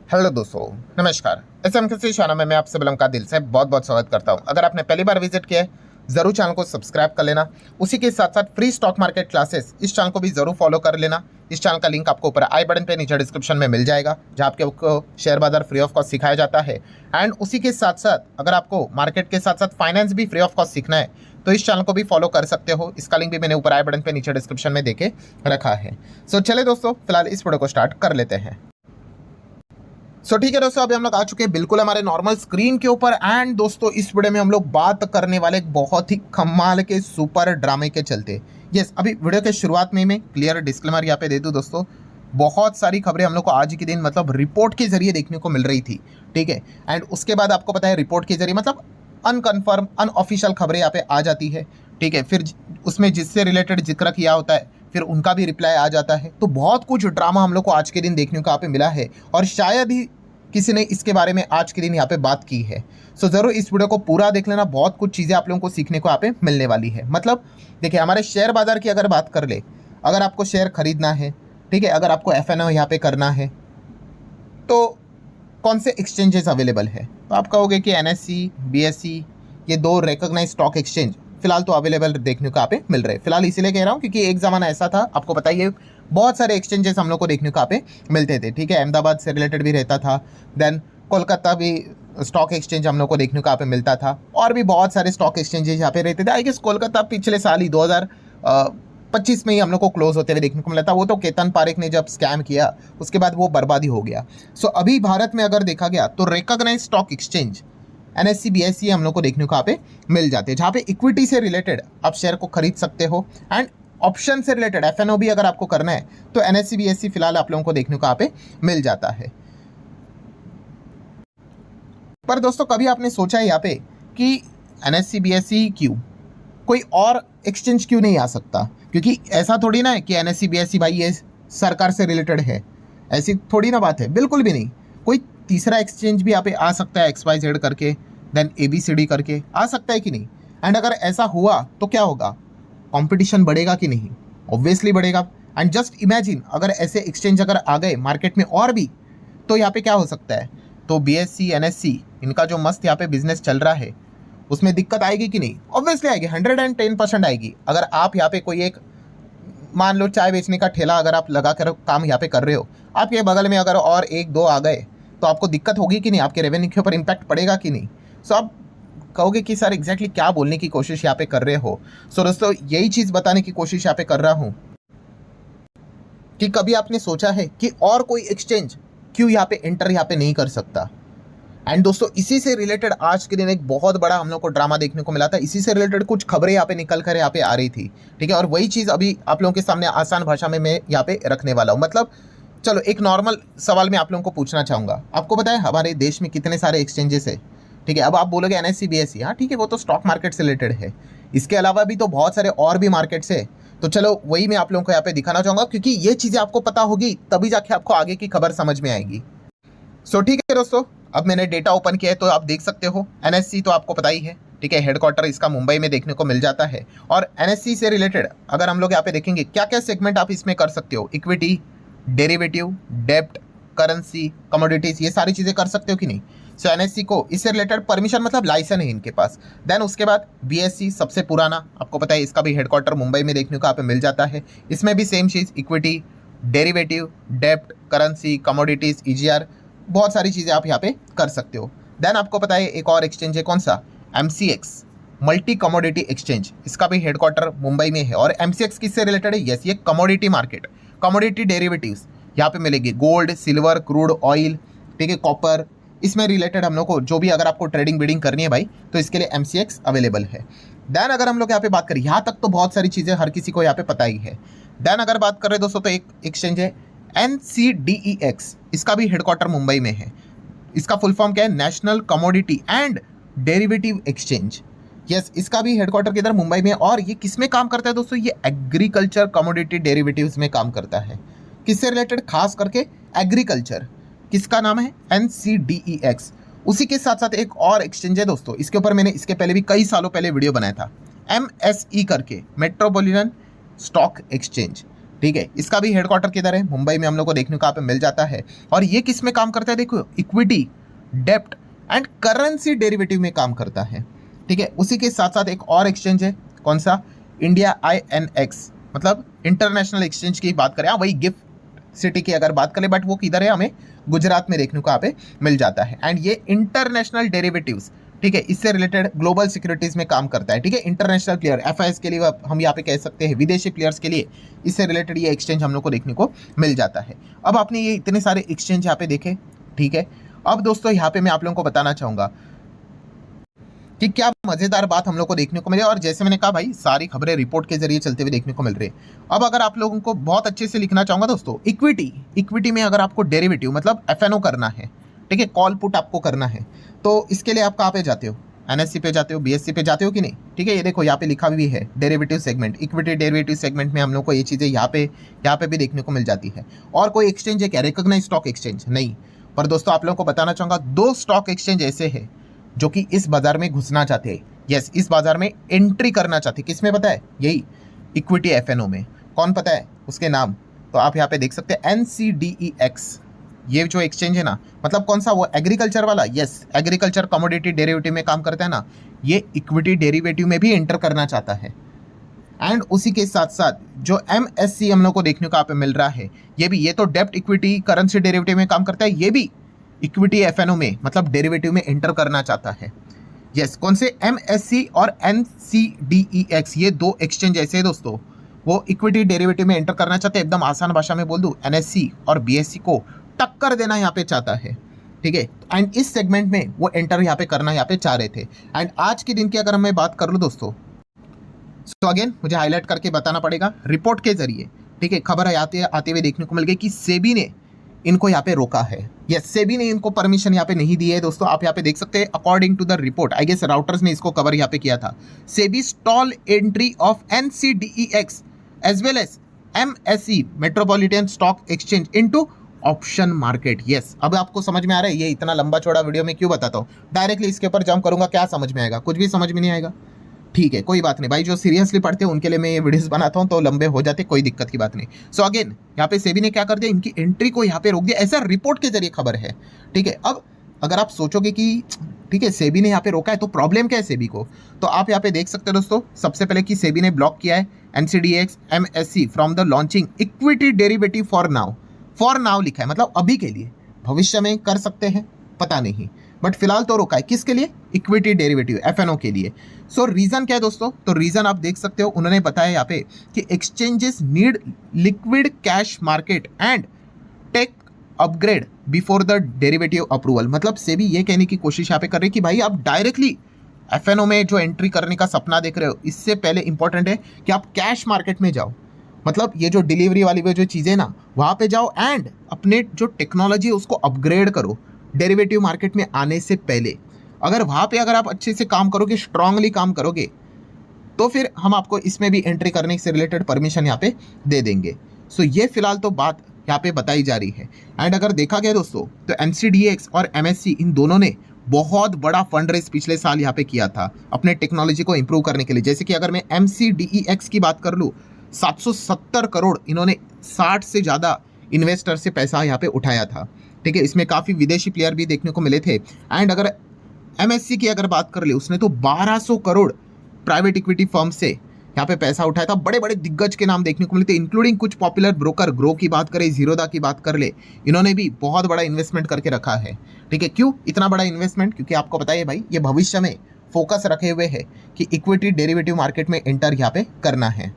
Hello दोस्तों, नमस्कार। SM शाना में मैं आपसे बिलम का दिल से बहुत बहुत स्वागत करता हूं। अगर आपने पहली बार विजिट किया है, जरूर चैनल को सब्सक्राइब कर लेना। उसी के साथ साथ फ्री स्टॉक मार्केट क्लासेस इस चैनल को भी जरूर फॉलो कर लेना। इस चैनल का लिंक आपको ऊपर आई बटन पे नीचे डिस्क्रिप्शन में मिल जाएगा, जहाँ आपको शेयर बाजार फ्री ऑफ कॉस्ट सिखाया जाता है। एंड उसी के साथ साथ अगर आपको मार्केट के साथ साथ फाइनेंस भी फ्री ऑफ कॉस्ट सीखना है तो इस चैनल को भी फॉलो कर सकते हो। इसका लिंक भी मैंने ऊपर आई बटन पे नीचे डिस्क्रिप्शन में देके रखा है। सो चले दोस्तों, फिलहाल इस वीडियो को स्टार्ट कर लेते हैं। ठीक है दोस्तों, अभी हम लोग आ चुके हैं बिल्कुल हमारे नॉर्मल स्क्रीन के ऊपर। एंड दोस्तों, इस वीडियो में हम लोग बात करने वाले एक बहुत ही कमाल के सुपर ड्रामे के चलते। यस, अभी वीडियो के शुरुआत में मैं क्लियर डिस्क्लेमर यहाँ पे दे दूं दोस्तों, बहुत सारी खबरें हम लोग को आज के दिन मतलब रिपोर्ट के जरिए देखने को मिल रही थी, ठीक है। एंड उसके बाद आपको पता है रिपोर्ट के जरिए मतलब अनकन्फर्म अनऑफिशियल खबरें यहाँ पे आ जाती है, ठीक है। फिर उसमें जिससे रिलेटेड जिक्र किया होता है फिर उनका भी रिप्लाई आ जाता है। तो बहुत कुछ ड्रामा हम लोग को आज के दिन देखने को यहाँ पे मिला है और शायद ही किसी ने इसके बारे में आज के दिन यहाँ पे बात की है। सो ज़रूर इस वीडियो को पूरा देख लेना, बहुत कुछ चीज़ें आप लोगों को सीखने को यहाँ पे मिलने वाली है। मतलब देखिए, हमारे शेयर बाजार की अगर बात कर ले, अगर आपको शेयर खरीदना है, ठीक है, अगर आपको एफएनओ यहाँ पे करना है तो कौन से एक्सचेंजेस अवेलेबल है? तो आप कहोगे कि एनएससी, बीएससी, ये दो रिकॉग्नाइज्ड स्टॉक एक्सचेंज फिलहाल तो अवेलेबल देखने को यहाँ पे मिल रहे हैं। फिलहाल इसीलिए कह रहा हूँ क्योंकि एक ज़माना ऐसा था, आपको बताइए, बहुत सारे एक्सचेंजेस हम लोग को देखने को यहाँ पे मिलते थे, ठीक है। अहमदाबाद से रिलेटेड भी रहता था, देन कोलकाता भी स्टॉक एक्सचेंज हम लोग को देखने को यहाँ पे मिलता था, और भी बहुत सारे स्टॉक एक्सचेंजेस यहाँ पे रहते थे। आई गेस कोलकाता पिछले साल ही 2025 में ही हम लोग को क्लोज होते हुए देखने को मिला था। वो तो केतन पारेख ने जब स्कैम किया उसके बाद वो बर्बादी हो गया। सो अभी भारत में अगर देखा गया तो recognised stock exchange NSC, BSC हम लोग को देखने को यहाँ पे मिल जाते हैं, जहाँ पे इक्विटी से रिलेटेड आप शेयर को खरीद सकते हो। एंड ऑप्शन से रिलेटेड एफएनओ भी अगर आपको करना है तो एनएससी, बीएससी फिलहाल आप लोगों को देखने को यहाँ पे मिल जाता है। पर दोस्तों, कभी आपने सोचा है यहाँ पे कि एनएससी, बीएससी क्यों, कोई और एक्सचेंज क्यों नहीं आ सकता? क्योंकि ऐसा थोड़ी ना है कि एनएससी, बीएससी भाई ये सरकार से रिलेटेड है, ऐसी थोड़ी ना बात है, बिल्कुल भी नहीं। कोई तीसरा एक्सचेंज भी यहाँ पे आ सकता है, XYZ करके, देन ABCD करके आ सकता है कि नहीं? एंड अगर ऐसा हुआ तो क्या होगा? कंपटीशन बढ़ेगा कि नहीं? ऑब्वियसली बढ़ेगा। एंड जस्ट इमेजिन अगर ऐसे एक्सचेंज अगर आ गए मार्केट में और भी, तो यहाँ पे क्या हो सकता है? तो BSC, NSC इनका जो मस्त यहाँ पे बिजनेस चल रहा है उसमें दिक्कत आएगी कि नहीं? ऑब्वियसली आएगी, 110% आएगी। अगर आप यहाँ पे कोई एक, मान लो चाय बेचने का ठेला अगर आप लगा कर काम यहाँ पे कर रहे हो, आपके बगल में अगर और एक दो आ गए तो आपको दिक्कत होगी कि नहीं? आपके रेवेन्यू के ऊपर इम्पैक्ट पड़ेगा कि नहीं? सो आप कहोगे कि सर एग्जैक्टली क्या बोलने की कोशिश यहाँ पे कर रहे हो? सो दोस्तों, यही चीज़ बताने की कोशिश यहाँ पे कर रहा हूँ कि कभी आपने सोचा है कि और कोई एक्सचेंज क्यों यहाँ पे एंटर यहाँ पे नहीं कर सकता? एंड दोस्तों, इसी से रिलेटेड आज के दिन एक बहुत बड़ा हम लोग को ड्रामा देखने को मिला था। इसी से रिलेटेड कुछ खबरें यहाँ पे निकल कर यहाँ पे आ रही थी, ठीक है। और वही चीज़ अभी आप लोगों के सामने आसान भाषा में मैं यहाँ पे रखने वाला हूँ। मतलब चलो, एक नॉर्मल सवाल मैं आप लोगों को पूछना चाहूँगा। आपको पता है हमारे देश में कितने सारे एक्सचेंजेस है, ठीक है? अब आप बोलोगे एनएससी, बीएससी, हाँ ठीक है, वो तो स्टॉक मार्केट से रिलेटेड है। इसके अलावा भी तो बहुत सारे और भी मार्केट्स है। तो चलो, वही मैं आप लोगों को यहाँ पे दिखाना चाहूँगा, क्योंकि ये चीज़ें आपको पता होगी तभी जाके आपको आगे की खबर समझ में आएगी। सो ठीक है दोस्तों, अब मैंने डेटा ओपन किया है तो आप देख सकते हो। एनएससी तो आपको पता ही है, ठीक है, हेडक्वार्टर इसका मुंबई में देखने को मिल जाता है। और एनएससी से रिलेटेड अगर हम लोग यहाँ पे देखेंगे क्या क्या सेगमेंट आप इसमें कर सकते हो, इक्विटी, डेरिवेटिव, डेब्ट, करेंसी, कमोडिटीज, ये सारी चीज़ें कर सकते हो कि नहीं? सो एनएससी को इससे रिलेटेड परमिशन मतलब लाइसेंस है इनके पास। देन उसके बाद बीएससी सबसे पुराना, आपको पता है इसका भी हेडक्वार्टर मुंबई में देखने को यहाँ पे मिल जाता है। इसमें भी सेम चीज़, इक्विटी, डेरिवेटिव, डेब्ट, करेंसी, कमोडिटीज, EGR, बहुत सारी चीज़ें आप यहाँ पे कर सकते हो। देन आपको पता है एक और एक्सचेंज है, कौन सा? MCX, multi commodity exchange. इसका भी हेडक्वार्टर मुंबई में है। और MCX किससे रिलेटेड है? यस, ये कमोडिटी मार्केट, कमोडिटी डेरिवेटिव्स यहाँ पे मिलेगी, गोल्ड, सिल्वर, क्रूड ऑयल, ठीक है, कॉपर, इसमें रिलेटेड हम लोग को जो भी अगर आपको ट्रेडिंग बीडिंग करनी है भाई, तो इसके लिए MCX अवेलेबल है। देन अगर हम लोग यहाँ पे बात करें, यहाँ तक तो बहुत सारी चीज़ें हर किसी को यहाँ पे पता ही है। देन अगर बात करें दोस्तों, तो एक एक्सचेंज है NCDEX, इसका भी हेडक्वार्टर मुंबई में है। इसका फुल फॉर्म क्या है? National commodity and derivative exchange. Yes, इसका भी हेडक्वार्टर किधर? मुंबई में। और ये किस में काम करता है दोस्तों? ये एग्रीकल्चर कमोडिटी डेरिवेटिव्स में काम करता है। किससे रिलेटेड? खास करके एग्रीकल्चर। किसका नाम है? NCDEX। उसी के साथ साथ एक और एक्सचेंज है दोस्तों, इसके ऊपर मैंने इसके पहले भी कई सालों पहले वीडियो बनाया था, MSE करके, मेट्रोपोलिटन स्टॉक एक्सचेंज। ठीक है। इसका भी हेडक्वार्टर किधर है? मुंबई में हम लोग को देखने को यहाँ पे मिल जाता है। और ये किस में काम करता है? देखो, इक्विटी, डेप्ट एंड करेंसी डेरिवेटिव में काम करता है। ठीक है। उसी के साथ साथ एक और एक्सचेंज है, कौन सा? इंडिया INX, मतलब इंटरनेशनल एक्सचेंज की बात करें, वही गिफ्ट सिटी की अगर बात करें, बट वो किधर है? हमें गुजरात में देखने को यहाँ पे मिल जाता है। एंड ये इंटरनेशनल डेरिवेटिव्स, ठीक है, इससे रिलेटेड ग्लोबल सिक्योरिटीज में काम करता है। ठीक है। इंटरनेशनल प्लेयर, FIS के लिए हम यहाँ पे कह सकते हैं, विदेशी प्लेयर्स के लिए इससे रिलेटेड ये एक्सचेंज हम लोग को देखने को मिल जाता है। अब आपने ये इतने सारे एक्सचेंज यहाँ पे देखे। ठीक है। अब दोस्तों यहाँ पे मैं आप लोगों को बताना चाहूंगा कि क्या मजेदार बात हम लोग को देखने को मिले। और जैसे मैंने कहा भाई, सारी खबरें रिपोर्ट के जरिए चलते हुए देखने को मिल रही है। अब अगर आप लोगों को बहुत अच्छे से लिखना चाहूंगा दोस्तों, इक्विटी में अगर आपको डेरिवेटिव मतलब FNO करना है, ठीक है, कॉल पुट आपको करना है, तो इसके लिए आप कहाँ पे जाते हो? NSE पे जाते हो, BSE पे जाते हो कि नहीं? ठीक है। ये देखो, यहाँ पे लिखा भी है derivative segment, equity derivative segment में हम लोग को ये चीज़ें यहाँ पे भी देखने को मिल जाती है। और कोई एक्सचेंज है क्या रिकॉग्नाइज स्टॉक एक्सचेंज? नहीं। पर दोस्तों आप लोगों को बताना चाहूंगा, 2 स्टॉक एक्सचेंज ऐसे हैं जो कि इस बाजार में घुसना चाहते हैं। यस, इस बाजार में एंट्री करना चाहते हैं। किसमें पता है? यही इक्विटी FNO में। कौन पता है उसके नाम? तो आप यहाँ पे देख सकते हैं, NCDEX। ये जो एक्सचेंज है ना, मतलब कौन सा? वो एग्रीकल्चर वाला। यस, एग्रीकल्चर कमोडिटी डेरिवेटिव में काम करता है ना, ये इक्विटी डेरिवेटिव में भी एंटर करना चाहता है। एंड उसी के साथ साथ जो MSC हम लोग को देखने को यहाँ पे मिल रहा है, ये तो डेप्ट इक्विटी करेंसी डेरिवेटिव में काम करता है, ये भी इक्विटी FNO में मतलब डेरिवेटिव में एंटर करना चाहता है। यस, कौन से? MSC और NCDEX, ये 2 एक्सचेंज ऐसे हैं दोस्तों, वो इक्विटी डेरिवेटिव में एंटर करना चाहते हैं। एकदम आसान भाषा में बोल दूं, NSE और BSE को टक्कर देना यहाँ पे चाहता है। ठीक है। एंड इस सेगमेंट में वो एंटर यहाँ पे करना यहाँ पे चाह रहे थे। एंड आज के दिन की अगर मैं बात कर लूँ दोस्तों, तो अगेन मुझे हाईलाइट करके बताना पड़ेगा रिपोर्ट के जरिए। ठीक है। खबर आते हुए देखने को मिल गई कि सेबी ने इनको यहाँ पे रोका है। यस, सेबी ने इनको परमिशन यहाँ पे नहीं दी है दोस्तों। आप यहाँ पे देख सकते हैं, according to the report, I guess Reuters ने इसको कवर यहाँ पे किया था। SEBI stall entry of NCDEX as well as MSE metropolitan stock exchange into option market. Yes, अब आपको समझ में आ रहा है ये इतना लंबा चौड़ा वीडियो में क्यों बताता हूँ? डायरेक्टली इसके ऊपर जंप करूंगा, क्या समझ में आएगा? कुछ भी समझ में नहीं आएगा। ठीक है, कोई बात नहीं भाई, जो सीरियसली पढ़ते हैं उनके लिए मैं ये वीडियोस बनाता हूँ, तो लंबे हो जाते, कोई दिक्कत की बात नहीं। सो अगेन यहाँ पे सेबी ने क्या कर दिया? इनकी एंट्री को यहाँ पे रोक दिया, ऐसा रिपोर्ट के जरिए खबर है। ठीक है। अब अगर आप सोचोगे कि ठीक है सेबी ने यहाँ पे रोका है, तो प्रॉब्लम क्या है सेबी को? तो आप यहाँ पे देख सकते हो दोस्तों, सबसे पहले कि सेबी ने ब्लॉक किया है NCDEX MSE from the launching equity derivative for now लिखा है, मतलब अभी के लिए, भविष्य में कर सकते हैं पता नहीं, बट फिलहाल तो रोका है। किसके लिए? इक्विटी डेरिवेटिव FNO के लिए। सो रीजन क्या है दोस्तों? तो रीजन आप देख सकते हो, उन्होंने बताया यहाँ पे कि exchanges need liquid cash market and tech upgrade before the derivative approval. मतलब सेबी ये कहने की कोशिश यहाँ पे कर रही है कि भाई आप डायरेक्टली FNO में जो एंट्री करने का सपना देख रहे हो, इससे पहले इंपॉर्टेंट है कि आप कैश मार्केट में जाओ। मतलब ये जो डिलीवरी वाली जो चीज़ें ना, वहाँ पे जाओ एंड अपने जो टेक्नोलॉजी है उसको अपग्रेड करो डेरिवेटिव मार्केट में आने से पहले। अगर वहाँ पे अगर आप अच्छे से काम करोगे, स्ट्रांगली काम करोगे, तो फिर हम आपको इसमें भी एंट्री करने से रिलेटेड परमिशन यहाँ पे दे देंगे। सो ये फिलहाल तो बात यहाँ पे बताई जा रही है। एंड अगर देखा गया दोस्तों, तो NCDEX और MSE इन दोनों ने बहुत बड़ा फंड रेज पिछले साल यहाँ पे किया था अपने टेक्नोलॉजी को इंप्रूव करने के लिए। जैसे कि अगर मैं MCDEX की बात कर लूँ, 770 करोड़ इन्होंने 60 से ज़्यादा इन्वेस्टर से पैसा यहाँ पे उठाया था। ठीक है। इसमें काफ़ी विदेशी प्लेयर भी देखने को मिले थे। एंड अगर MSC की अगर बात कर ले, उसने तो 1200 करोड़ प्राइवेट इक्विटी फर्म से यहाँ पे पैसा उठाया था। बड़े बड़े दिग्गज के नाम देखने को मिलते, इंक्लूडिंग कुछ पॉपुलर ब्रोकर, ग्रो की बात करें, जीरोदा की बात कर ले, इन्होंने भी बहुत बड़ा इन्वेस्टमेंट करके रखा है। ठीक है। क्यों इतना बड़ा इन्वेस्टमेंट? क्योंकि आपको पता है भाई, ये भविष्य में फोकस रखे हुए है कि इक्विटी डेरिवेटिव मार्केट में एंटर यहाँ पे करना है।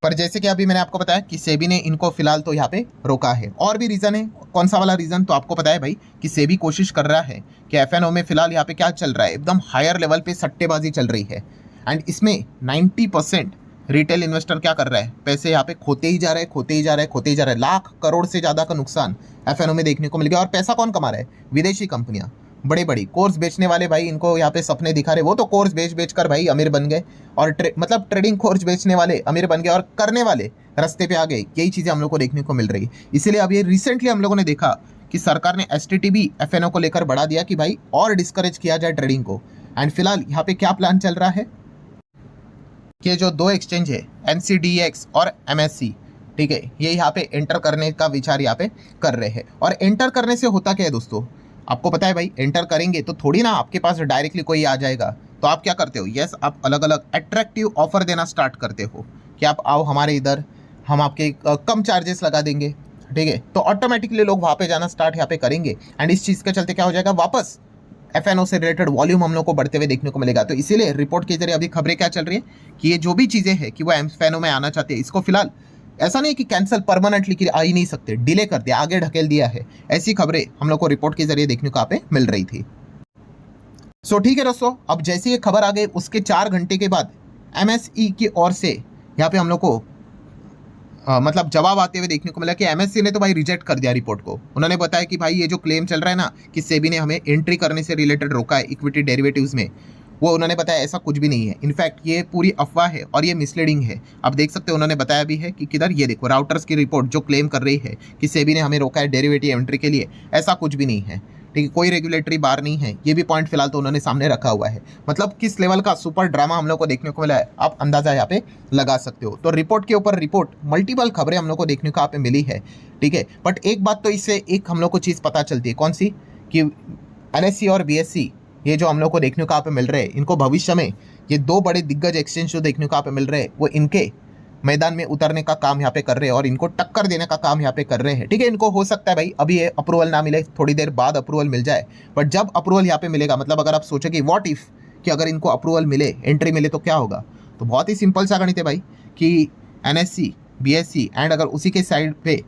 पर जैसे कि अभी मैंने आपको बताया कि सेबी ने इनको फिलहाल तो यहाँ पे रोका है। और भी रीजन है, कौन सा वाला रीजन? तो आपको पता है भाई कि सेबी कोशिश कर रहा है कि FNO में फिलहाल यहाँ पे क्या चल रहा है, एकदम हायर लेवल पे सट्टेबाजी चल रही है। एंड इसमें 90% रिटेल इन्वेस्टर क्या कर रहा है? पैसे यहाँ पे खोते ही जा रहे हैं। लाख करोड़ से ज़्यादा का नुकसान FNO में देखने को मिल गया। और पैसा कौन कमा रहा है? विदेशी कंपनियां, बड़ी बड़ी कोर्स बेचने वाले भाई, इनको यहाँ पे सपने दिखा रहे। वो तो कोर्स बेच कर भाई अमीर बन गए, और मतलब ट्रेडिंग कोर्स बेचने वाले अमीर बन गए और करने वाले रास्ते पे आ गए। यही चीज़ें हम लोग को देखने को मिल रही है। इसीलिए अब ये रिसेंटली हम लोगों ने देखा कि सरकार ने STT भी FNO को लेकर बढ़ा दिया कि भाई और डिस्करेज किया जाए ट्रेडिंग को। एंड फिलहाल यहाँ पे क्या प्लान चल रहा है? कि जो दो एक्सचेंज है NCDEX और MSC, ठीक है, ये यहाँ पे एंटर करने का विचार यहाँ पे कर रहे हैं। और एंटर करने से होता क्या है दोस्तों, आपको पता है भाई, एंटर करेंगे तो थोड़ी ना आपके पास डायरेक्टली कोई आ जाएगा। तो आप क्या करते हो, यस, आप अलग अलग अट्रैक्टिव ऑफर देना स्टार्ट करते हो कि आप आओ हमारे इधर, हम आपके कम चार्जेस लगा देंगे, ठीक है। तो ऑटोमेटिकली लोग वहाँ पे जाना स्टार्ट यहाँ पे करेंगे एंड इस चीज़ के चलते क्या हो जाएगा, वापस FNO से रिलेटेड वॉल्यूम हम लोग को बढ़ते हुए देखने को मिलेगा। तो इसीलिए रिपोर्ट के जरिए अभी खबरें क्या चल रही है कि ये जो भी चीज़ें हैं कि वो FNO में आना चाहते हैं, इसको फिलहाल ऐसा नहीं कि कैंसिल परमानेंटली कि आ ही नहीं सकते, डिले कर दिया, आगे ढकेल दिया है। ऐसी खबरें हम लोग को रिपोर्ट के जरिए देखने को यहाँ पे मिल रही थी। सो ठीक है दोस्तों, अब जैसे ये खबर आ गई उसके 4 घंटे के बाद MSE की ओर से यहाँ पे हम लोग को मतलब जवाब आते हुए देखने को मिला कि MSC ने तो भाई रिजेक्ट कर दिया रिपोर्ट को। उन्होंने बताया कि भाई ये जो क्लेम चल रहा है ना कि सेबी ने हमें एंट्री करने से रिलेटेड रोका है इक्विटी डेरिवेटिव्स में, वो उन्होंने बताया ऐसा कुछ भी नहीं है। इनफैक्ट ये पूरी अफवाह है और ये मिसलीडिंग है। आप देख सकते हो उन्होंने बताया भी है कि किधर, ये देखो राउटर्स की रिपोर्ट जो क्लेम कर रही है कि सेबी ने हमें रोका है डेरिवेटिव एंट्री के लिए, ऐसा कुछ भी नहीं है, ठीक है। कोई रेगुलेटरी बार नहीं है, ये भी पॉइंट फिलहाल तो उन्होंने सामने रखा हुआ है। मतलब किस लेवल का सुपर ड्रामा हम लोग को देखने को मिला है, आप अंदाजा यहाँ पे लगा सकते हो। तो रिपोर्ट के ऊपर रिपोर्ट, मल्टीपल खबरें हम लोग को देखने को यहाँ पे मिली है, ठीक है। बट एक बात तो इससे एक हम लोग को चीज़ पता चलती है, कौन सी, कि NSE और BSE ये जो हम लोग को देखने को यहाँ पे मिल रहे हैं, इनको भविष्य में ये दो बड़े दिग्गज एक्सचेंज जो देखने को यहाँ पे मिल रहे हैं, वो इनके मैदान में उतरने का काम यहाँ पे कर रहे हैं और इनको टक्कर देने का काम यहाँ पे कर रहे हैं, ठीक है। इनको हो सकता है भाई अभी ये अप्रूवल ना मिले, थोड़ी देर बाद अप्रूवल मिल जाए, बट जब अप्रूवल यहाँ पे मिलेगा, मतलब अगर आप सोचोगे व्हाट इफ कि अगर इनको अप्रूवल मिले, एंट्री मिले तो क्या होगा, तो बहुत ही सिंपल सा गणित है भाई कि NSE BSE एंड अगर उसी के साइड पे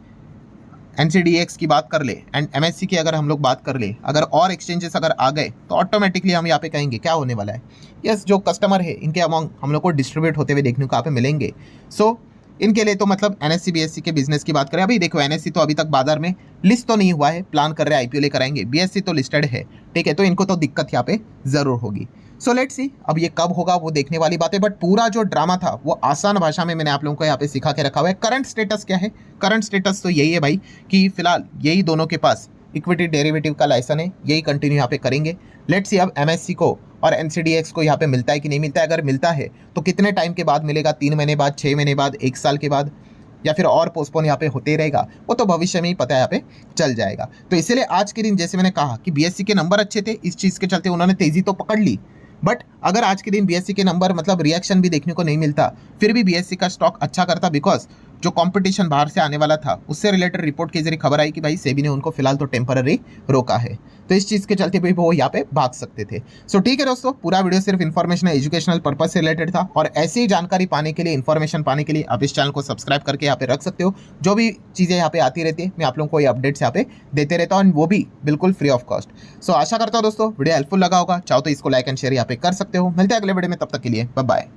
NCDEX की बात कर ले एंड MSC की अगर हम लोग बात कर ले, अगर और एक्सचेंजेस अगर आ गए तो ऑटोमेटिकली हम यहाँ पे कहेंगे क्या होने वाला है, यस, जो कस्टमर है इनके अमाउंट हम लोग को डिस्ट्रीब्यूट होते हुए देखने को यहाँ पे मिलेंगे। सो इनके लिए तो मतलब NSE BSE के बिजनेस की बात करें, अभी देखो NSE तो अभी तक बाजार में लिस्ट तो नहीं हुआ है, प्लान कर रहे हैं IPO लेकर आएंगे, BSE तो लिस्टेड है, ठीक है, तो इनको तो दिक्कत यहाँ पे जरूर होगी। सो लेट्स सी, अब ये कब होगा वो देखने वाली बात है, बट पूरा जो ड्रामा था वो आसान भाषा में मैंने आप लोगों को यहाँ पे सिखा के रखा हुआ है। करंट स्टेटस क्या है, करंट स्टेटस तो यही है भाई कि फिलहाल यही दोनों के पास इक्विटी डेरिवेटिव का लाइसेंस है, यही कंटिन्यू यहाँ पे करेंगे। लेट्स सी अब MSC को और NCDEX को यहाँ पे मिलता है कि नहीं मिलता है, अगर मिलता है तो कितने टाइम के बाद मिलेगा, 3 महीने बाद, 6 महीने बाद, 1 साल के बाद, या फिर और पोस्टपोन यहाँ पे होते रहेगा, वो तो भविष्य में ही पता है, यहाँ पे चल जाएगा। तो इसीलिए आज के दिन जैसे मैंने कहा कि BSE के नंबर अच्छे थे, इस चीज़ के चलते उन्होंने तेजी तो पकड़ ली, बट अगर आज के दिन BSE के नंबर मतलब रिएक्शन भी देखने को नहीं मिलता, फिर भी BSE का स्टॉक अच्छा करता, बिकॉज जो कंपटीशन बाहर से आने वाला था उससे रिलेटेड रिपोर्ट के जरिए खबर आई कि भाई सेबी ने उनको फिलहाल तो टेम्पररी रोका है, तो इस चीज़ के चलते भी वो यहाँ पे भाग सकते थे। सो ठीक है दोस्तों, पूरा वीडियो सिर्फ इन्फॉर्मेशन एजुकेशनल पर्पज से रिलेटेड था और ऐसी ही जानकारी पाने के लिए, इन्फॉर्मेशन पाने के लिए आप इस चैनल को सब्सक्राइब करके यहाँ पे रख सकते हो। जो भी चीज़ें यहाँ पे आती रहती है मैं आप लोगों को ये अपडेट्स यहाँ पे देते रहता हूँ, वो भी बिल्कुल फ्री ऑफ कॉस्ट। सो आशा करता हूँ दोस्तों वीडियो हेल्पफुल लगा होगा, चाहो तो इसको लाइक एंड शेयर यहाँ पे कर सकते हो। मिलते हैं अगले वीडियो में, तब तक के लिए बाय बाय।